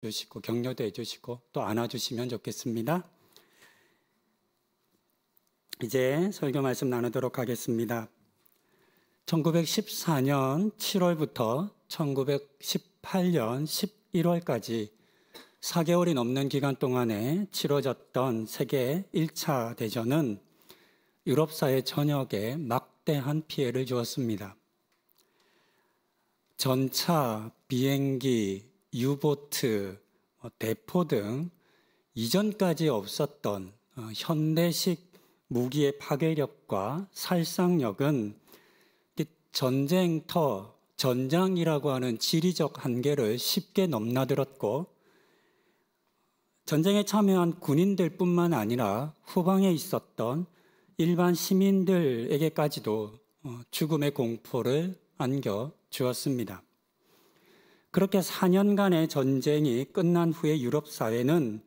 주시고 격려도 해주시고 또 안아주시면 좋겠습니다. 이제 설교 말씀 나누도록 하겠습니다. 1914년 7월부터 1918년 11월까지 4개월이 넘는 기간 동안에 치러졌던 세계 1차 대전은 유럽사회 전역에 막대한 피해를 주었습니다. 전차, 비행기, 유보트, 대포 등 이전까지 없었던 현대식 무기의 파괴력과 살상력은 전쟁터, 전장이라고 하는 지리적 한계를 쉽게 넘나들었고 전쟁에 참여한 군인들뿐만 아니라 후방에 있었던 일반 시민들에게까지도 죽음의 공포를 안겨주었습니다. 그렇게 4년간의 전쟁이 끝난 후에 유럽 사회는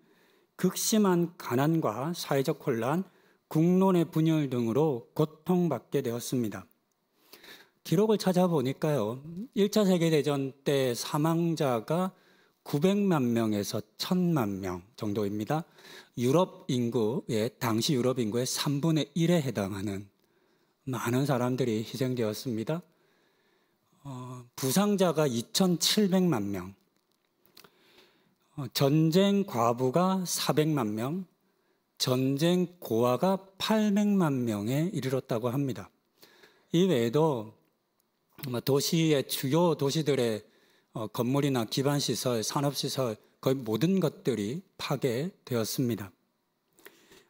극심한 가난과 사회적 혼란, 국론의 분열 등으로 고통받게 되었습니다. 기록을 찾아보니까요, 1차 세계대전 때 사망자가 900만 명에서 1000만 명 정도입니다. 당시 유럽 인구의 3분의 1에 해당하는 많은 사람들이 희생되었습니다. 부상자가 2700만 명, 전쟁 과부가 400만 명, 전쟁 고아가 800만 명에 이르렀다고 합니다. 이 외에도 도시의 주요 도시들의 건물이나 기반시설, 산업시설 거의 모든 것들이 파괴되었습니다.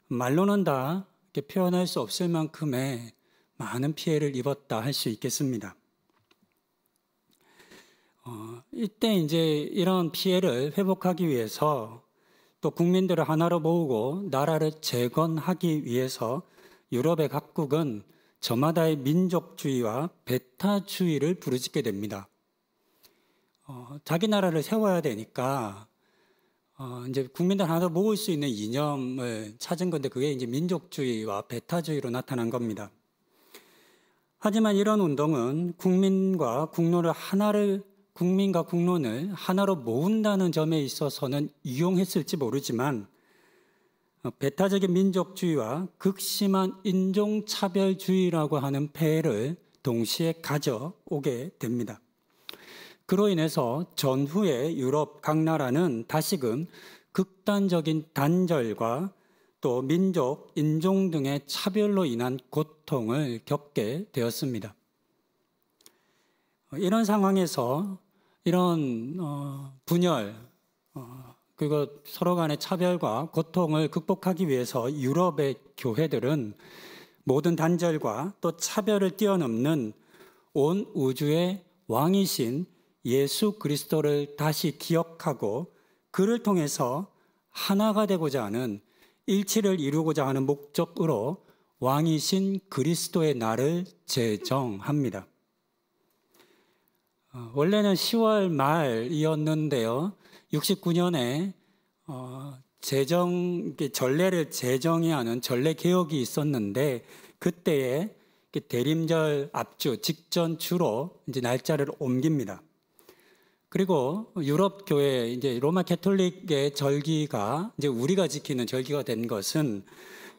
말로는 다 이렇게 표현할 수 없을 만큼의 많은 피해를 입었다 할 수 있겠습니다. 이때 이제 이런 피해를 회복하기 위해서 또 국민들을 하나로 모으고 나라를 재건하기 위해서 유럽의 각국은 저마다의 민족주의와 배타주의를 부르짖게 됩니다. 자기 나라를 세워야 되니까 이제 국민들 하나 모을 수 있는 이념을 찾은 건데 그게 이제 민족주의와 배타주의로 나타난 겁니다. 하지만 이런 운동은 국민과 국론을 하나로 모은다는 점에 있어서는 유용했을지 모르지만 배타적인 민족주의와 극심한 인종차별주의라고 하는 폐해를 동시에 가져오게 됩니다. 그로 인해서 전후의 유럽 각 나라는 다시금 극단적인 단절과 또 민족, 인종 등의 차별로 인한 고통을 겪게 되었습니다. 이런 상황에서 이런 분열 그리고 서로 간의 차별과 고통을 극복하기 위해서 유럽의 교회들은 모든 단절과 또 차별을 뛰어넘는 온 우주의 왕이신 예수 그리스도를 다시 기억하고 그를 통해서 하나가 되고자 하는 일치를 이루고자 하는 목적으로 왕이신 그리스도의 날을 제정합니다. 원래는 10월 말이었는데요. 69년에 전례를 제정해야 하는 전례 개혁이 있었는데 그때에 대림절 앞주 직전 주로 이제 날짜를 옮깁니다. 그리고 유럽 교회 이제 로마 캐톨릭의 절기가 이제 우리가 지키는 절기가 된 것은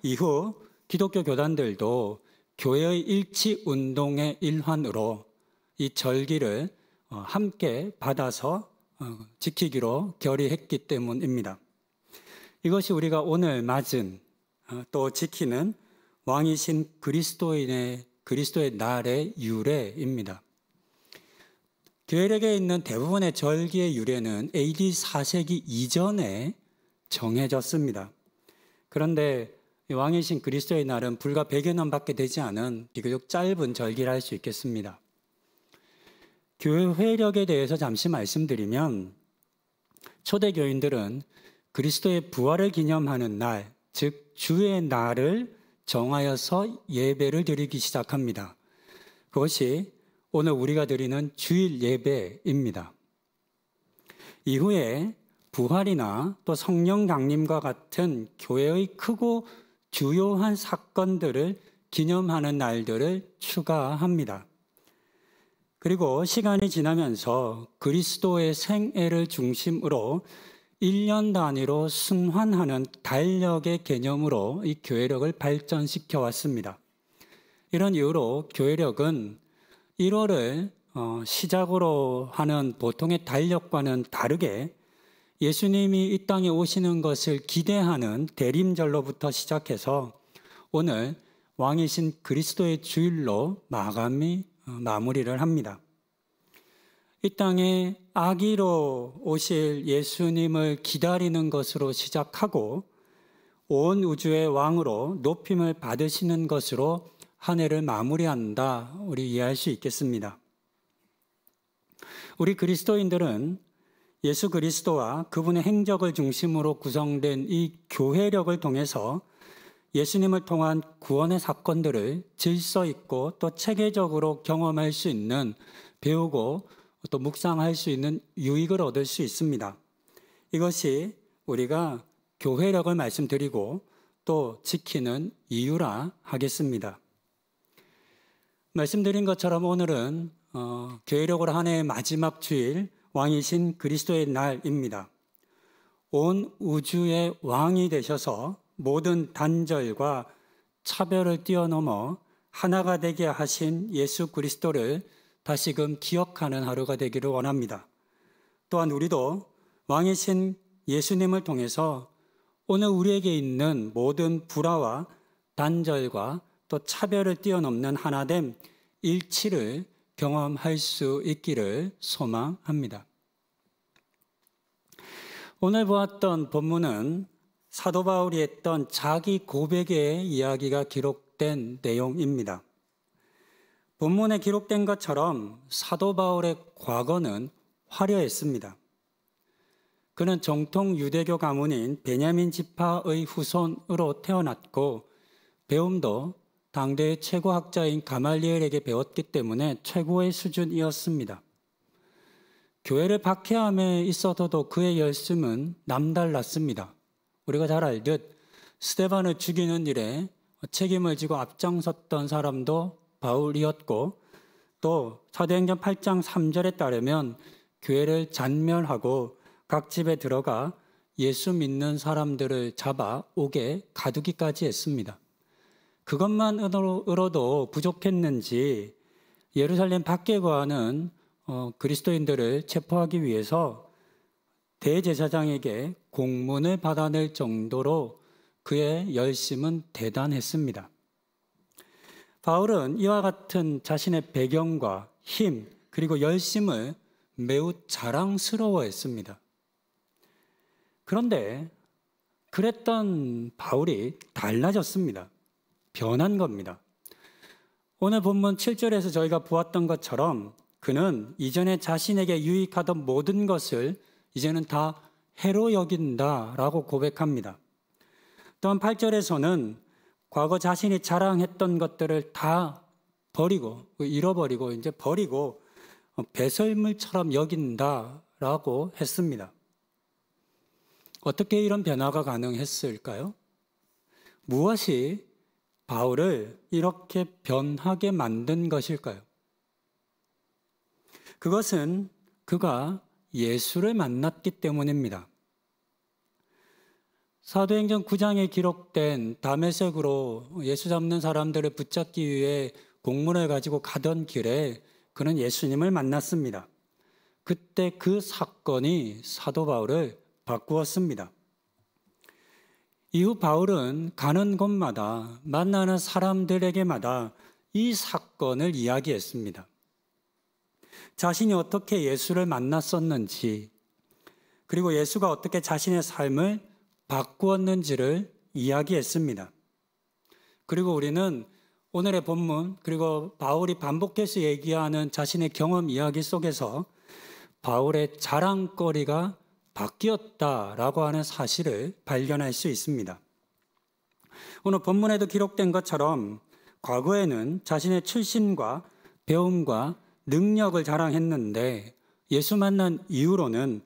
이후 기독교 교단들도 교회의 일치 운동의 일환으로 이 절기를 함께 받아서 지키기로 결의했기 때문입니다. 이것이 우리가 오늘 맞은 또 지키는 왕이신 그리스도의 날의 유래입니다. 교회력에 있는 대부분의 절기의 유래는 AD 4세기 이전에 정해졌습니다. 그런데 왕이신 그리스도의 날은 불과 100여 년밖에 되지 않은 비교적 짧은 절기라 할 수 있겠습니다. 교회력에 대해서 잠시 말씀드리면 초대교인들은 그리스도의 부활을 기념하는 날, 즉 주의 날을 정하여서 예배를 드리기 시작합니다. 그것이 오늘 우리가 드리는 주일 예배입니다. 이후에 부활이나 또 성령 강림과 같은 교회의 크고 주요한 사건들을 기념하는 날들을 추가합니다. 그리고 시간이 지나면서 그리스도의 생애를 중심으로 1년 단위로 순환하는 달력의 개념으로 이 교회력을 발전시켜 왔습니다. 이런 이유로 교회력은 1월을 시작으로 하는 보통의 달력과는 다르게 예수님이 이 땅에 오시는 것을 기대하는 대림절로부터 시작해서 오늘 왕이신 그리스도의 주일로 마무리를 합니다. 이 땅에 아기로 오실 예수님을 기다리는 것으로 시작하고 온 우주의 왕으로 높임을 받으시는 것으로 한 해를 마무리한다, 우리 이해할 수 있겠습니다. 우리 그리스도인들은 예수 그리스도와 그분의 행적을 중심으로 구성된 이 교회력을 통해서 예수님을 통한 구원의 사건들을 질서 있고 또 체계적으로 경험할 수 있는, 배우고 또 묵상할 수 있는 유익을 얻을 수 있습니다. 이것이 우리가 교회력을 말씀드리고 또 지키는 이유라 하겠습니다. 말씀드린 것처럼 오늘은 교회력으로 한 해의 마지막 주일, 왕이신 그리스도의 날입니다. 온 우주의 왕이 되셔서 모든 단절과 차별을 뛰어넘어 하나가 되게 하신 예수 그리스도를 다시금 기억하는 하루가 되기를 원합니다. 또한 우리도 왕이신 예수님을 통해서 오늘 우리에게 있는 모든 불화와 단절과 또 차별을 뛰어넘는 하나됨, 일치를 경험할 수 있기를 소망합니다. 오늘 보았던 본문은 사도 바울이 했던 자기 고백의 이야기가 기록된 내용입니다. 본문에 기록된 것처럼 사도 바울의 과거는 화려했습니다. 그는 정통 유대교 가문인 베냐민 지파의 후손으로 태어났고 배움도 당대의 최고 학자인 가말리엘에게 배웠기 때문에 최고의 수준이었습니다. 교회를 박해함에 있어서도 그의 열심은 남달랐습니다. 우리가 잘 알듯 스데반을 죽이는 일에 책임을 지고 앞장섰던 사람도 바울이었고, 또 사도행전 8장 3절에 따르면 교회를 잔멸하고 각 집에 들어가 예수 믿는 사람들을 잡아 옥에 가두기까지 했습니다. 그것만으로도 부족했는지 예루살렘 밖에 거하는 그리스도인들을 체포하기 위해서 대제사장에게 공문을 받아낼 정도로 그의 열심은 대단했습니다. 바울은 이와 같은 자신의 배경과 힘 그리고 열심을 매우 자랑스러워했습니다. 그런데 그랬던 바울이 달라졌습니다. 변한 겁니다. 오늘 본문 7절에서 저희가 보았던 것처럼 그는 이전에 자신에게 유익하던 모든 것을 이제는 다 해로 여긴다라고 고백합니다. 또한 8절에서는 과거 자신이 자랑했던 것들을 다 버리고, 잃어버리고, 이제 버리고 배설물처럼 여긴다라고 했습니다. 어떻게 이런 변화가 가능했을까요? 무엇이 바울을 이렇게 변하게 만든 것일까요? 그것은 그가 예수를 만났기 때문입니다. 사도행전 9장에 기록된 다메섹으로 예수 잡는 사람들을 붙잡기 위해 공문을 가지고 가던 길에 그는 예수님을 만났습니다. 그때 그 사건이 사도 바울을 바꾸었습니다. 이후 바울은 가는 곳마다 만나는 사람들에게마다 이 사건을 이야기했습니다. 자신이 어떻게 예수를 만났었는지, 그리고 예수가 어떻게 자신의 삶을 바꾸었는지를 이야기했습니다. 그리고 우리는 오늘의 본문, 그리고 바울이 반복해서 얘기하는 자신의 경험 이야기 속에서 바울의 자랑거리가 바뀌었다라고 하는 사실을 발견할 수 있습니다. 오늘 본문에도 기록된 것처럼 과거에는 자신의 출신과 배움과 능력을 자랑했는데 예수 만난 이후로는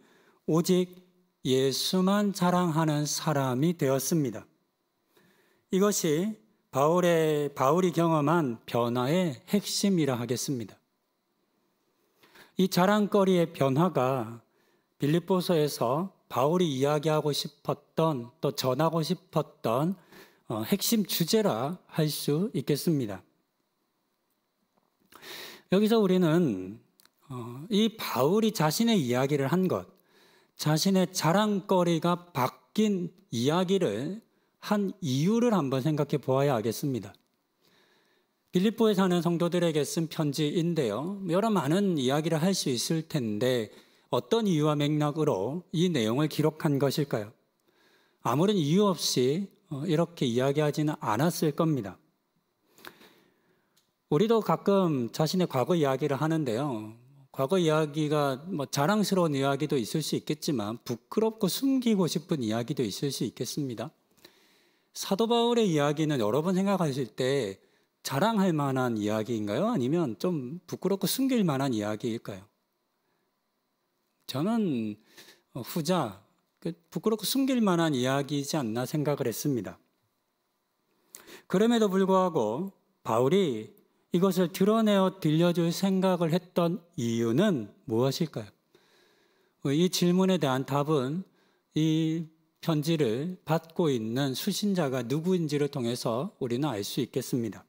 오직 예수만 자랑하는 사람이 되었습니다. 이것이 바울이 경험한 변화의 핵심이라 하겠습니다. 이 자랑거리의 변화가 빌립보서에서 바울이 이야기하고 싶었던 또 전하고 싶었던 핵심 주제라 할 수 있겠습니다. 여기서 우리는 이 바울이 자신의 이야기를 한 것, 자신의 자랑거리가 바뀐 이야기를 한 이유를 한번 생각해 보아야 하겠습니다. 빌립보에 사는 성도들에게 쓴 편지인데요. 여러 많은 이야기를 할 수 있을 텐데 어떤 이유와 맥락으로 이 내용을 기록한 것일까요? 아무런 이유 없이 이렇게 이야기하지는 않았을 겁니다. 우리도 가끔 자신의 과거 이야기를 하는데요. 과거 이야기가 자랑스러운 이야기도 있을 수 있겠지만 부끄럽고 숨기고 싶은 이야기도 있을 수 있겠습니다. 사도 바울의 이야기는 여러 번 생각하실 때 자랑할 만한 이야기인가요? 아니면 좀 부끄럽고 숨길 만한 이야기일까요? 저는 후자, 부끄럽고 숨길 만한 이야기이지 않나 생각을 했습니다. 그럼에도 불구하고 바울이 이것을 드러내어 들려줄 생각을 했던 이유는 무엇일까요? 이 질문에 대한 답은 이 편지를 받고 있는 수신자가 누구인지를 통해서 우리는 알 수 있겠습니다.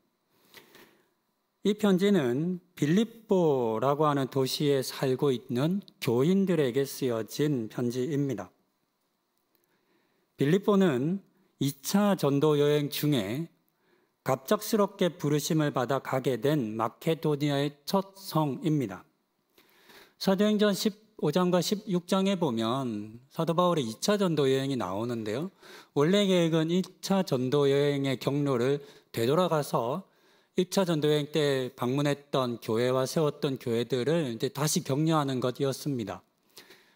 이 편지는 빌립보라고 하는 도시에 살고 있는 교인들에게 쓰여진 편지입니다. 빌립보는 2차 전도 여행 중에 갑작스럽게 부르심을 받아 가게 된 마케도니아의 첫 성입니다. 사도행전 15장과 16장에 보면 사도 바울의 2차 전도 여행이 나오는데요. 원래 계획은 1차 전도 여행의 경로를 되돌아가서 1차 전도 여행 때 방문했던 교회와 세웠던 교회들을 이제 다시 격려하는 것이었습니다.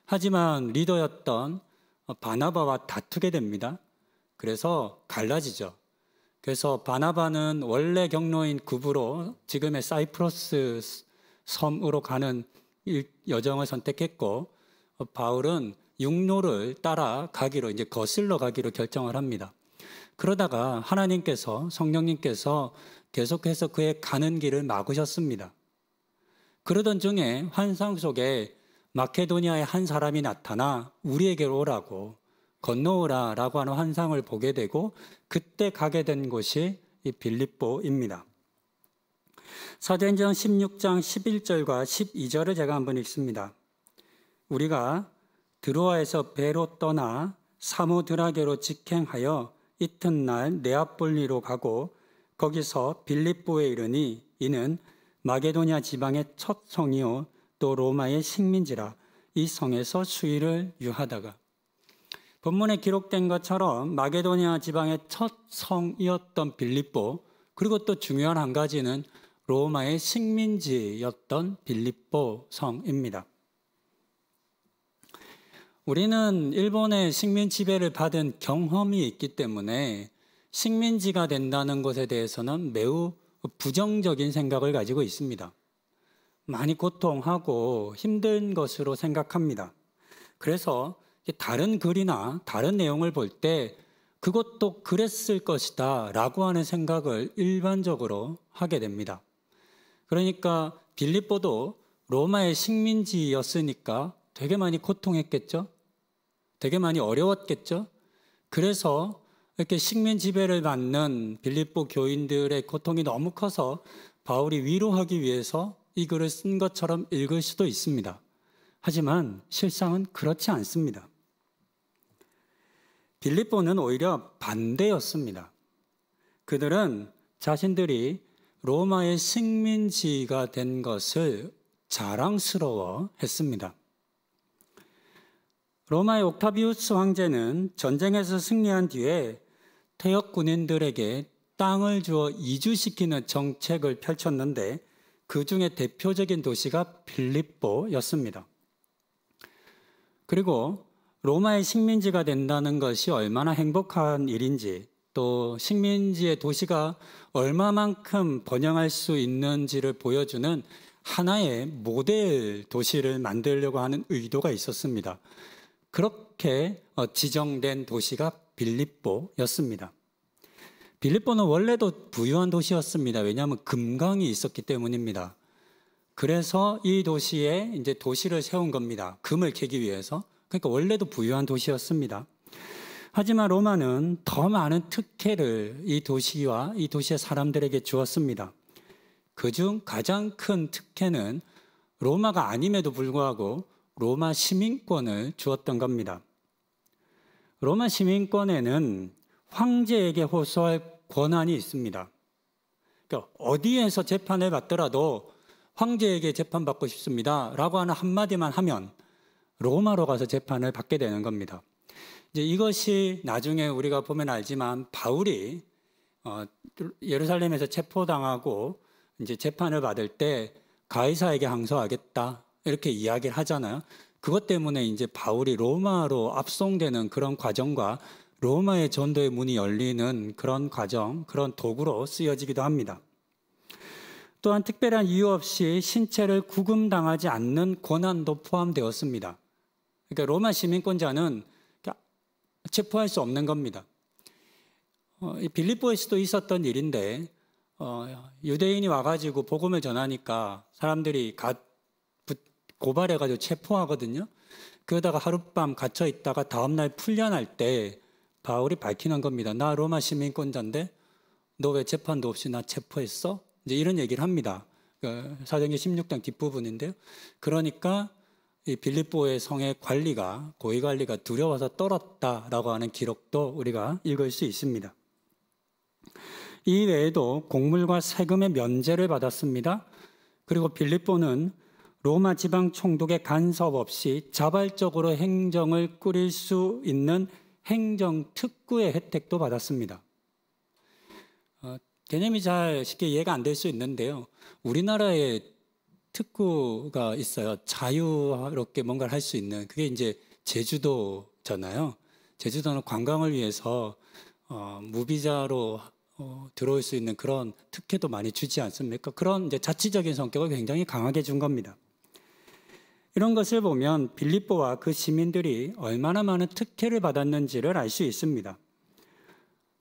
하지만 리더였던 바나바와 다투게 됩니다. 그래서 갈라지죠. 그래서 바나바는 원래 경로인 구브로 지금의 사이프러스 섬으로 가는 여정을 선택했고 바울은 육로를 따라 가기로 이제 거슬러 가기로 결정을 합니다. 그러다가 하나님께서 성령님께서 계속해서 그의 가는 길을 막으셨습니다. 그러던 중에 환상 속에 마케도니아의 한 사람이 나타나 우리에게로 오라고 건너오라라고 하는 환상을 보게 되고 그때 가게 된 곳이 이 빌립보입니다. 사도행전 16장 11절과 12절을 제가 한번 읽습니다. 우리가 드로아에서 배로 떠나 사모드라게로 직행하여 이튿날 네아폴리로 가고 거기서 빌립보에 이르니 이는 마게도니아 지방의 첫 성이요 또 로마의 식민지라 이 성에서 수일을 유하다가 본문에 기록된 것처럼 마게도니아 지방의 첫 성이었던 빌립보 그리고 또 중요한 한 가지는 로마의 식민지였던 빌립보 성입니다. 우리는 일본의 식민 지배를 받은 경험이 있기 때문에 식민지가 된다는 것에 대해서는 매우 부정적인 생각을 가지고 있습니다. 많이 고통하고 힘든 것으로 생각합니다. 그래서 다른 글이나 다른 내용을 볼 때 그것도 그랬을 것이다 라고 하는 생각을 일반적으로 하게 됩니다. 그러니까 빌립보도 로마의 식민지였으니까 되게 많이 고통했겠죠? 되게 많이 어려웠겠죠? 그래서 이렇게 식민 지배를 받는 빌립보 교인들의 고통이 너무 커서 바울이 위로하기 위해서 이 글을 쓴 것처럼 읽을 수도 있습니다. 하지만 실상은 그렇지 않습니다. 빌립보는 오히려 반대였습니다. 그들은 자신들이 로마의 식민지가 된 것을 자랑스러워 했습니다. 로마의 옥타비우스 황제는 전쟁에서 승리한 뒤에 퇴역 군인들에게 땅을 주어 이주시키는 정책을 펼쳤는데 그 중에 대표적인 도시가 빌립보였습니다. 그리고 로마의 식민지가 된다는 것이 얼마나 행복한 일인지 또 식민지의 도시가 얼마만큼 번영할 수 있는지를 보여주는 하나의 모델 도시를 만들려고 하는 의도가 있었습니다. 그렇게 지정된 도시가 빌립보였습니다. 빌립보는 원래도 부유한 도시였습니다. 왜냐하면 금강이 있었기 때문입니다. 그래서 이 도시에 이제 도시를 세운 겁니다. 금을 캐기 위해서. 그러니까 원래도 부유한 도시였습니다. 하지만 로마는 더 많은 특혜를 이 도시와 이 도시의 사람들에게 주었습니다. 그중 가장 큰 특혜는 로마가 아님에도 불구하고 로마 시민권을 주었던 겁니다. 로마 시민권에는 황제에게 호소할 권한이 있습니다. 그러니까 어디에서 재판을 받더라도 황제에게 재판받고 싶습니다 라고 하는 한마디만 하면 로마로 가서 재판을 받게 되는 겁니다. 이제 이것이 나중에 우리가 보면 알지만 바울이 예루살렘에서 체포당하고 이제 재판을 받을 때 가이사에게 항소하겠다 이렇게 이야기를 하잖아요. 그것 때문에 이제 바울이 로마로 압송되는 그런 과정과 로마의 전도의 문이 열리는 그런 과정, 그런 도구로 쓰여지기도 합니다. 또한 특별한 이유 없이 신체를 구금당하지 않는 권한도 포함되었습니다. 그러니까 로마 시민권자는 체포할 수 없는 겁니다. 빌립보에서도 있었던 일인데 유대인이 와가지고 복음을 전하니까 사람들이 고발해가지고 체포하거든요. 그러다가 하룻밤 갇혀 있다가 다음날 풀려날 때 바울이 밝히는 겁니다. 나 로마 시민권자인데 너 왜 재판도 없이 나 체포했어? 이제 이런 얘기를 합니다. 사도행전 16장 뒷부분인데요. 그러니까 이 빌립보의 성의 관리가 고위 관리가 두려워서 떨었다라고 하는 기록도 우리가 읽을 수 있습니다. 이 외에도 곡물과 세금의 면제를 받았습니다. 그리고 빌립보는 로마 지방 총독의 간섭 없이 자발적으로 행정을 꾸릴 수 있는 행정특구의 혜택도 받았습니다. 개념이 잘 쉽게 이해가 안 될 수 있는데요. 우리나라에 특구가 있어요. 자유롭게 뭔가를 할 수 있는. 그게 이제 제주도잖아요. 제주도는 관광을 위해서 무비자로 들어올 수 있는 그런 특혜도 많이 주지 않습니까? 그런 이제 자치적인 성격을 굉장히 강하게 준 겁니다. 이런 것을 보면 빌립보와 그 시민들이 얼마나 많은 특혜를 받았는지를 알 수 있습니다.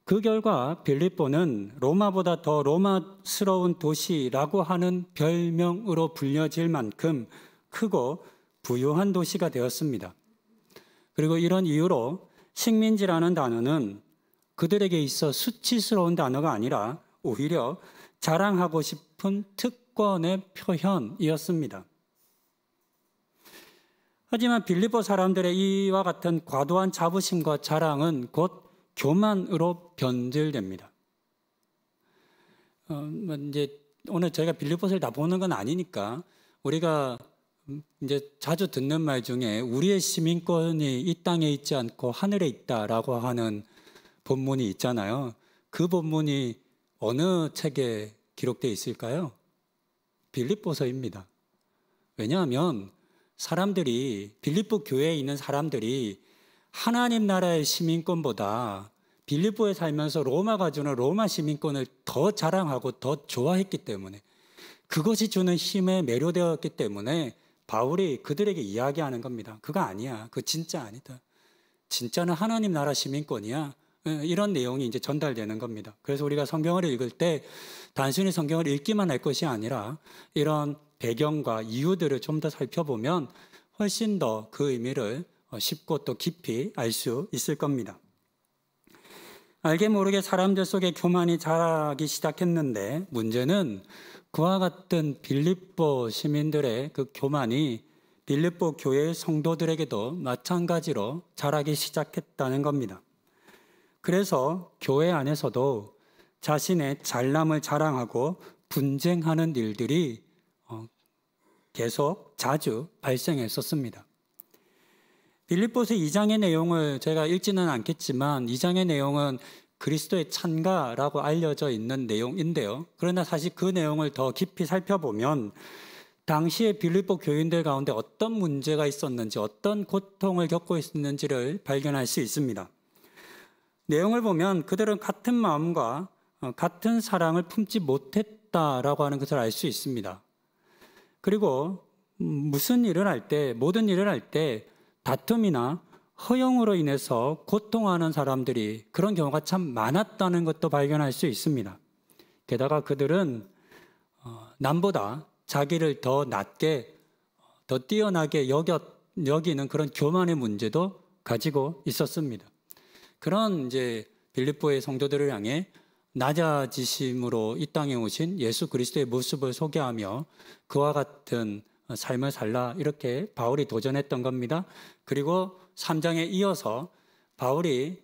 그 결과 빌립보는 로마보다 더 로마스러운 도시라고 하는 별명으로 불려질 만큼 크고 부유한 도시가 되었습니다. 그리고 이런 이유로 식민지라는 단어는 그들에게 있어 수치스러운 단어가 아니라 오히려 자랑하고 싶은 특권의 표현이었습니다. 하지만 빌립보 사람들의 이와 같은 과도한 자부심과 자랑은 곧 교만으로 변질됩니다. 이제 오늘 저희가 빌립보서를 다 보는 건 아니니까 우리가 이제 자주 듣는 말 중에 우리의 시민권이 이 땅에 있지 않고 하늘에 있다라고 하는 본문이 있잖아요. 그 본문이 어느 책에 기록되어 있을까요? 빌립보서입니다. 왜냐하면 사람들이 빌립보 교회에 있는 사람들이 하나님 나라의 시민권보다 빌립보에 살면서 로마가 주는 로마 시민권을 더 자랑하고 더 좋아했기 때문에 그것이 주는 힘에 매료되었기 때문에 바울이 그들에게 이야기하는 겁니다. 그거 아니야. 그거 진짜 아니다. 진짜는 하나님 나라 시민권이야. 이런 내용이 이제 전달되는 겁니다. 그래서 우리가 성경을 읽을 때 단순히 성경을 읽기만 할 것이 아니라 이런 배경과 이유들을 좀 더 살펴보면 훨씬 더 그 의미를 쉽고 또 깊이 알 수 있을 겁니다. 알게 모르게 사람들 속에 교만이 자라기 시작했는데 문제는 그와 같은 빌립보 시민들의 그 교만이 빌립보 교회의 성도들에게도 마찬가지로 자라기 시작했다는 겁니다. 그래서 교회 안에서도 자신의 잘남을 자랑하고 분쟁하는 일들이 계속 자주 발생했었습니다. 빌립보서 2장의 내용을 제가 읽지는 않겠지만 2장의 내용은 그리스도의 찬가라고 알려져 있는 내용인데요. 그러나 사실 그 내용을 더 깊이 살펴보면 당시의 빌립보 교인들 가운데 어떤 문제가 있었는지 어떤 고통을 겪고 있었는지를 발견할 수 있습니다. 내용을 보면 그들은 같은 마음과 같은 사랑을 품지 못했다라고 하는 것을 알 수 있습니다. 그리고 모든 일을 할 때 다툼이나 허용으로 인해서 고통하는 사람들이 그런 경우가 참 많았다는 것도 발견할 수 있습니다. 게다가 그들은 남보다 자기를 더 낮게, 더 뛰어나게 여기는 그런 교만의 문제도 가지고 있었습니다. 그런 이제 빌립보의 성도들을 향해 낮아지심으로 이 땅에 오신 예수 그리스도의 모습을 소개하며 그와 같은 삶을 살라 이렇게 바울이 도전했던 겁니다. 그리고 3장에 이어서 바울이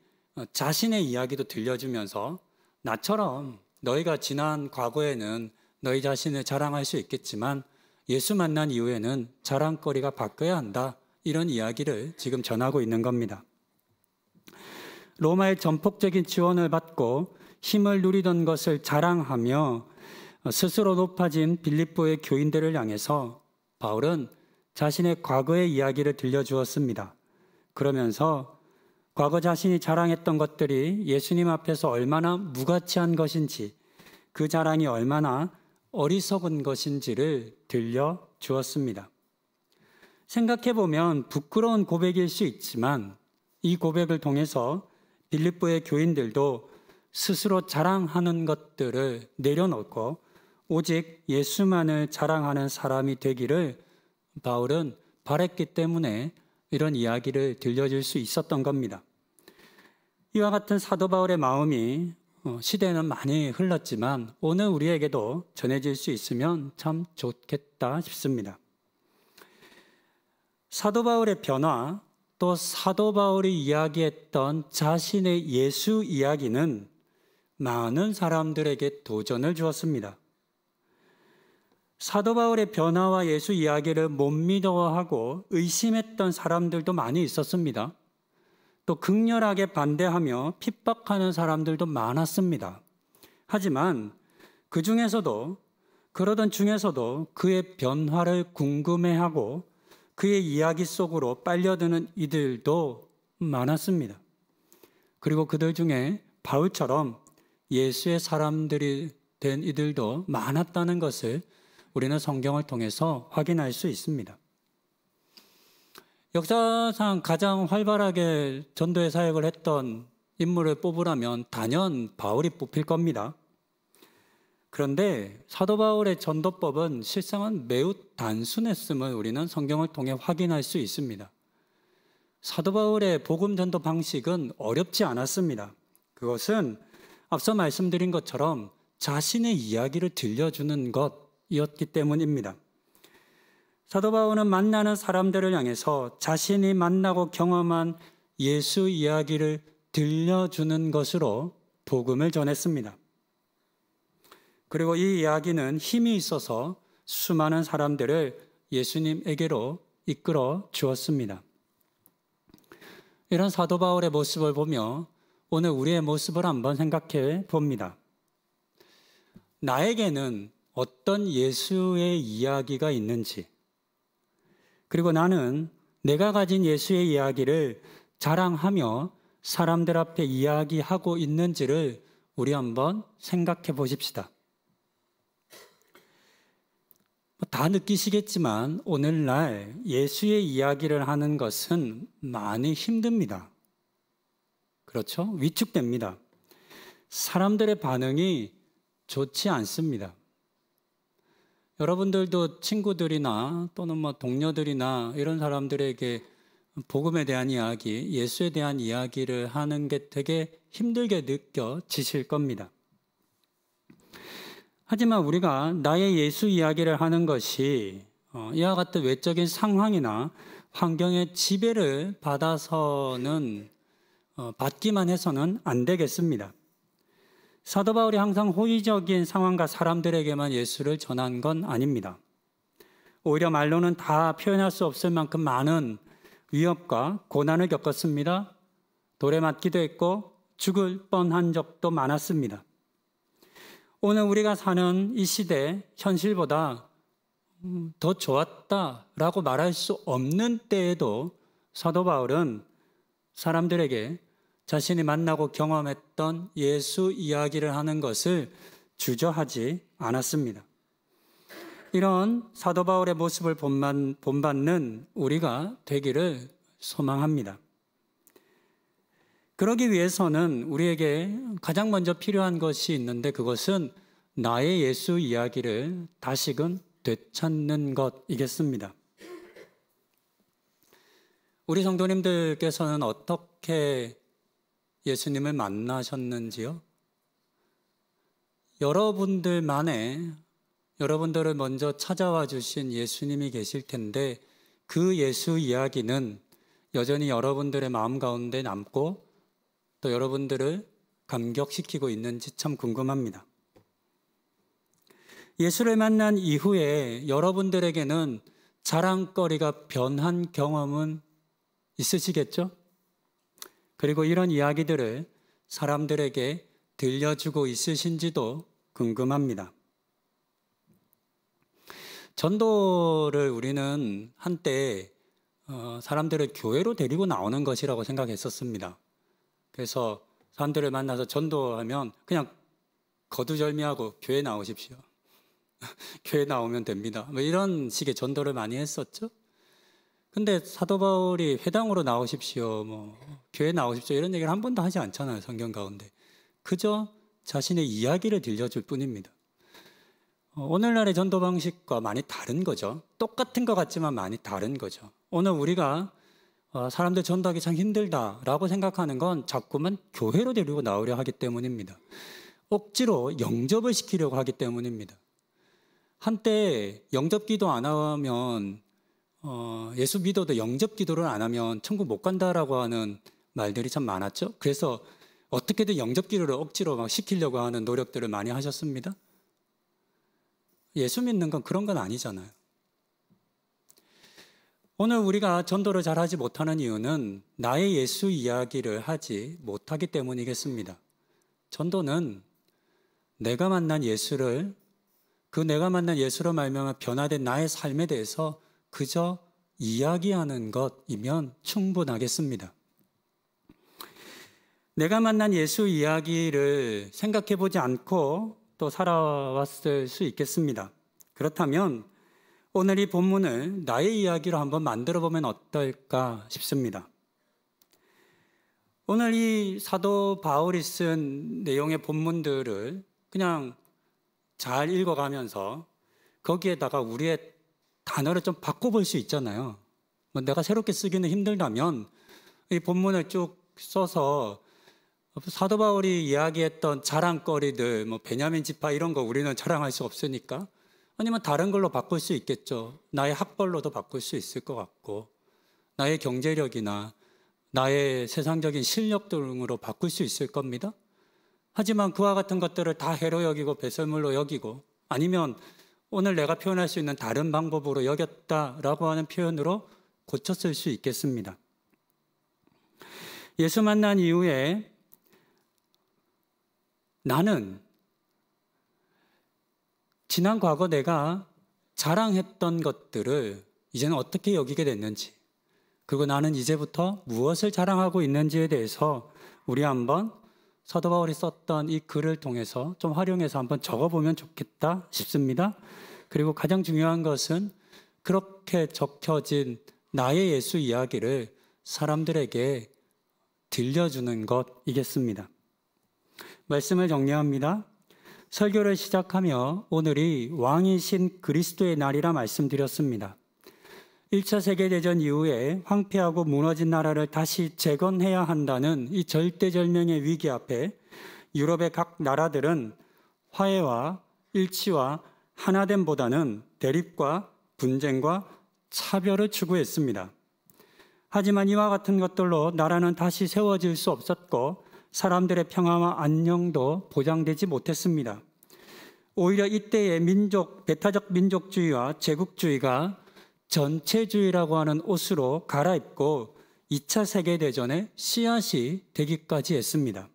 자신의 이야기도 들려주면서 나처럼 너희가 지난 과거에는 너희 자신을 자랑할 수 있겠지만 예수 만난 이후에는 자랑거리가 바뀌어야 한다. 이런 이야기를 지금 전하고 있는 겁니다. 로마의 전폭적인 지원을 받고 힘을 누리던 것을 자랑하며 스스로 높아진 빌립보의 교인들을 향해서 바울은 자신의 과거의 이야기를 들려주었습니다. 그러면서 과거 자신이 자랑했던 것들이 예수님 앞에서 얼마나 무가치한 것인지, 그 자랑이 얼마나 어리석은 것인지를 들려주었습니다. 생각해보면 부끄러운 고백일 수 있지만 이 고백을 통해서 빌립보의 교인들도 스스로 자랑하는 것들을 내려놓고 오직 예수만을 자랑하는 사람이 되기를 바울은 바랬기 때문에 이런 이야기를 들려줄 수 있었던 겁니다. 이와 같은 사도 바울의 마음이 시대는 많이 흘렀지만 오늘 우리에게도 전해질 수 있으면 참 좋겠다 싶습니다. 사도 바울의 변화, 또 사도 바울이 이야기했던 자신의 예수 이야기는 많은 사람들에게 도전을 주었습니다. 사도 바울의 변화와 예수 이야기를 못 믿어하고 의심했던 사람들도 많이 있었습니다. 또 극렬하게 반대하며 핍박하는 사람들도 많았습니다. 하지만 그러던 중에서도 그의 변화를 궁금해하고 그의 이야기 속으로 빨려드는 이들도 많았습니다. 그리고 그들 중에 바울처럼 예수의 사람들이 된 이들도 많았다는 것을 우리는 성경을 통해서 확인할 수 있습니다. 역사상 가장 활발하게 전도의 사역을 했던 인물을 뽑으라면 단연 바울이 뽑힐 겁니다. 그런데 사도 바울의 전도법은 실상은 매우 단순했음을 우리는 성경을 통해 확인할 수 있습니다. 사도 바울의 복음 전도 방식은 어렵지 않았습니다. 그것은 앞서 말씀드린 것처럼 자신의 이야기를 들려주는 것이었기 때문입니다. 사도 바울은 만나는 사람들을 향해서 자신이 만나고 경험한 예수 이야기를 들려주는 것으로 복음을 전했습니다. 그리고 이 이야기는 힘이 있어서 수많은 사람들을 예수님에게로 이끌어 주었습니다. 이런 사도 바울의 모습을 보며 오늘 우리의 모습을 한번 생각해 봅니다. 나에게는 어떤 예수의 이야기가 있는지, 그리고 나는 내가 가진 예수의 이야기를 자랑하며 사람들 앞에 이야기하고 있는지를 우리 한번 생각해 보십시다. 다 느끼시겠지만 오늘날 예수의 이야기를 하는 것은 많이 힘듭니다. 그렇죠? 위축됩니다. 사람들의 반응이 좋지 않습니다. 여러분들도 친구들이나 또는 동료들이나 이런 사람들에게 복음에 대한 이야기, 예수에 대한 이야기를 하는 게 되게 힘들게 느껴지실 겁니다. 하지만 우리가 나의 예수 이야기를 하는 것이 이와 같은 외적인 상황이나 환경의 지배를 받기만 해서는 안 되겠습니다. 사도 바울이 항상 호의적인 상황과 사람들에게만 예수를 전한 건 아닙니다. 오히려 말로는 다 표현할 수 없을 만큼 많은 위협과 고난을 겪었습니다. 돌에 맞기도 했고 죽을 뻔한 적도 많았습니다. 오늘 우리가 사는 이 시대 현실보다 더 좋았다라고 말할 수 없는 때에도 사도 바울은 사람들에게 자신이 만나고 경험했던 예수 이야기를 하는 것을 주저하지 않았습니다. 이런 사도 바울의 모습을 본받는 우리가 되기를 소망합니다. 그러기 위해서는 우리에게 가장 먼저 필요한 것이 있는데 그것은 나의 예수 이야기를 다시금 되찾는 것이겠습니다. 우리 성도님들께서는 어떻게 예수님을 만나셨는지요? 여러분들을 먼저 찾아와 주신 예수님이 계실 텐데 그 예수 이야기는 여전히 여러분들의 마음 가운데 남고 또 여러분들을 감격시키고 있는지 참 궁금합니다. 예수를 만난 이후에 여러분들에게는 자랑거리가 변한 경험은 있으시겠죠? 그리고 이런 이야기들을 사람들에게 들려주고 있으신지도 궁금합니다. 전도를 우리는 한때 사람들을 교회로 데리고 나오는 것이라고 생각했었습니다. 그래서 사람들을 만나서 전도하면 그냥 거두절미하고 교회 나오십시오. 교회 나오면 됩니다. 뭐 이런 식의 전도를 많이 했었죠. 근데 사도 바울이 회당으로 나오십시오, 교회 나오십시오 이런 얘기를 한 번도 하지 않잖아요, 성경 가운데. 그저 자신의 이야기를 들려줄 뿐입니다. 오늘날의 전도 방식과 많이 다른 거죠. 똑같은 것 같지만 많이 다른 거죠. 오늘 우리가 사람들 전도하기 참 힘들다라고 생각하는 건 자꾸만 교회로 데리고 나오려 하기 때문입니다. 억지로 영접을 시키려고 하기 때문입니다. 한때 영접 기도 안 하면 예수 믿어도 영접 기도를 안 하면 천국 못 간다라고 하는 말들이 참 많았죠. 그래서 어떻게든 영접 기도를 억지로 막 시키려고 하는 노력들을 많이 하셨습니다. 예수 믿는 건 그런 건 아니잖아요. 오늘 우리가 전도를 잘하지 못하는 이유는 나의 예수 이야기를 하지 못하기 때문이겠습니다. 전도는 내가 만난 예수를 내가 만난 예수로 말미암아 변화된 나의 삶에 대해서 그저 이야기하는 것이면 충분하겠습니다. 내가 만난 예수 이야기를 생각해 보지 않고 또 살아왔을 수 있겠습니다. 그렇다면 오늘 이 본문을 나의 이야기로 한번 만들어 보면 어떨까 싶습니다. 오늘 이 사도 바울이 쓴 내용의 본문들을 그냥 잘 읽어가면서 거기에다가 우리의 단어를 좀 바꿔볼 수 있잖아요. 내가 새롭게 쓰기는 힘들다면 이 본문을 쭉 써서 사도 바울이 이야기했던 자랑거리들, 베냐민 지파 이런 거 우리는 자랑할 수 없으니까 아니면 다른 걸로 바꿀 수 있겠죠. 나의 학벌로도 바꿀 수 있을 것 같고 나의 경제력이나 나의 세상적인 실력 등으로 바꿀 수 있을 겁니다. 하지만 그와 같은 것들을 다 해로 여기고 배설물로 여기고 아니면 오늘 내가 표현할 수 있는 다른 방법으로 여겼다라고 하는 표현으로 고쳤을 수 있겠습니다. 예수 만난 이후에 나는 지난 과거 내가 자랑했던 것들을 이제는 어떻게 여기게 됐는지, 그리고 나는 이제부터 무엇을 자랑하고 있는지에 대해서 우리 한번 사도 바울이 썼던 이 글을 통해서 좀 활용해서 한번 적어보면 좋겠다 싶습니다. 그리고 가장 중요한 것은 그렇게 적혀진 나의 예수 이야기를 사람들에게 들려주는 것이겠습니다. 말씀을 정리합니다. 설교를 시작하며 오늘이 왕이신 그리스도의 날이라 말씀드렸습니다. 1차 세계대전 이후에 황폐하고 무너진 나라를 다시 재건해야 한다는 이 절대절명의 위기 앞에 유럽의 각 나라들은 화해와 일치와 하나됨보다는 대립과 분쟁과 차별을 추구했습니다. 하지만 이와 같은 것들로 나라는 다시 세워질 수 없었고 사람들의 평화와 안녕도 보장되지 못했습니다. 오히려 이때의 배타적 민족주의와 제국주의가 전체주의라고 하는 옷으로 갈아입고 2차 세계대전의 씨앗이 되기까지 했습니다.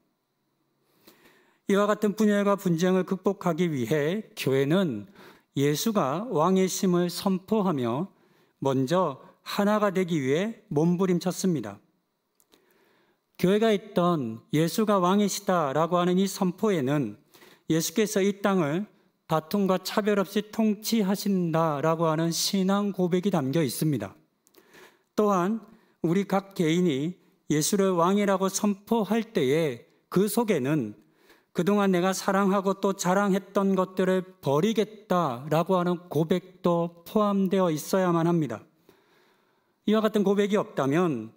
이와 같은 분열과 분쟁을 극복하기 위해 교회는 예수가 왕이심을 선포하며 먼저 하나가 되기 위해 몸부림쳤습니다. 교회가 있던 예수가 왕이시다라고 하는 이 선포에는 예수께서 이 땅을 다툼과 차별 없이 통치하신다라고 하는 신앙 고백이 담겨 있습니다. 또한 우리 각 개인이 예수를 왕이라고 선포할 때에 그 속에는 그동안 내가 사랑하고 또 자랑했던 것들을 버리겠다라고 하는 고백도 포함되어 있어야만 합니다. 이와 같은 고백이 없다면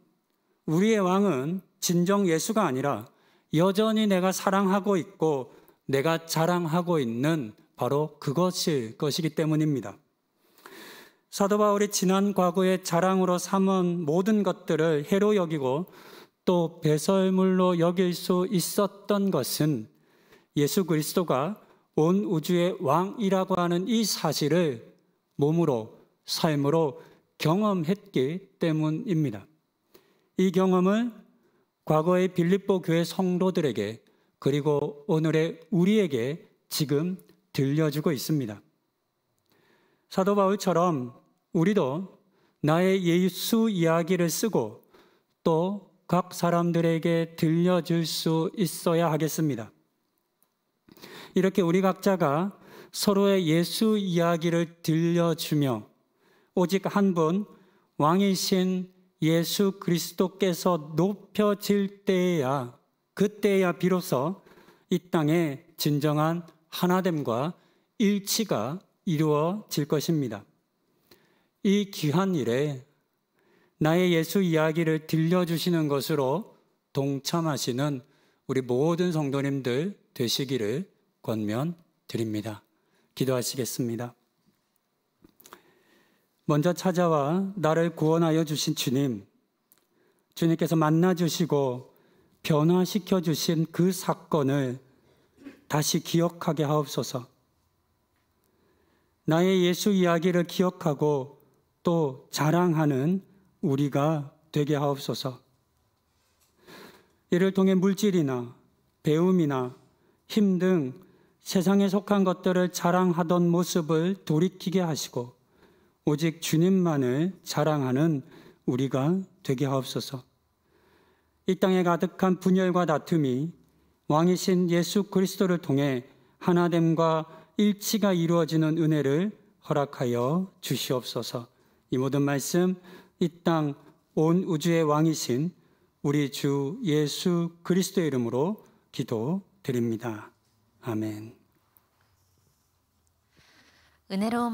우리의 왕은 진정 예수가 아니라 여전히 내가 사랑하고 있고 내가 자랑하고 있는 바로 그것일 것이기 때문입니다. 사도 바울이 지난 과거의 자랑으로 삼은 모든 것들을 해로 여기고 또 배설물로 여길 수 있었던 것은 예수 그리스도가 온 우주의 왕이라고 하는 이 사실을 몸으로, 삶으로 경험했기 때문입니다. 이 경험을 과거의 빌립보 교회 성도들에게 그리고 오늘의 우리에게 지금 들려주고 있습니다. 사도 바울처럼 우리도 나의 예수 이야기를 쓰고 또 각 사람들에게 들려줄 수 있어야 하겠습니다. 이렇게 우리 각자가 서로의 예수 이야기를 들려주며 오직 한 분 왕이신 예수 그리스도께서 높여질 때에야 그때야 비로소 이 땅에 진정한 하나됨과 일치가 이루어질 것입니다. 이 귀한 일에 나의 예수 이야기를 들려주시는 것으로 동참하시는 우리 모든 성도님들 되시기를 권면드립니다. 기도하시겠습니다. 먼저 찾아와 나를 구원하여 주신 주님, 주님께서 만나주시고 변화시켜 주신 그 사건을 다시 기억하게 하옵소서. 나의 예수 이야기를 기억하고 또 자랑하는 우리가 되게 하옵소서. 이를 통해 물질이나 배움이나 힘 등 세상에 속한 것들을 자랑하던 모습을 돌이키게 하시고 오직 주님만을 자랑하는 우리가 되게 하옵소서. 이 땅에 가득한 분열과 다툼이 왕이신 예수 그리스도를 통해 하나됨과 일치가 이루어지는 은혜를 허락하여 주시옵소서. 이 모든 말씀 이 땅 온 우주의 왕이신 우리 주 예수 그리스도의 이름으로 기도드립니다. 아멘. 은혜로운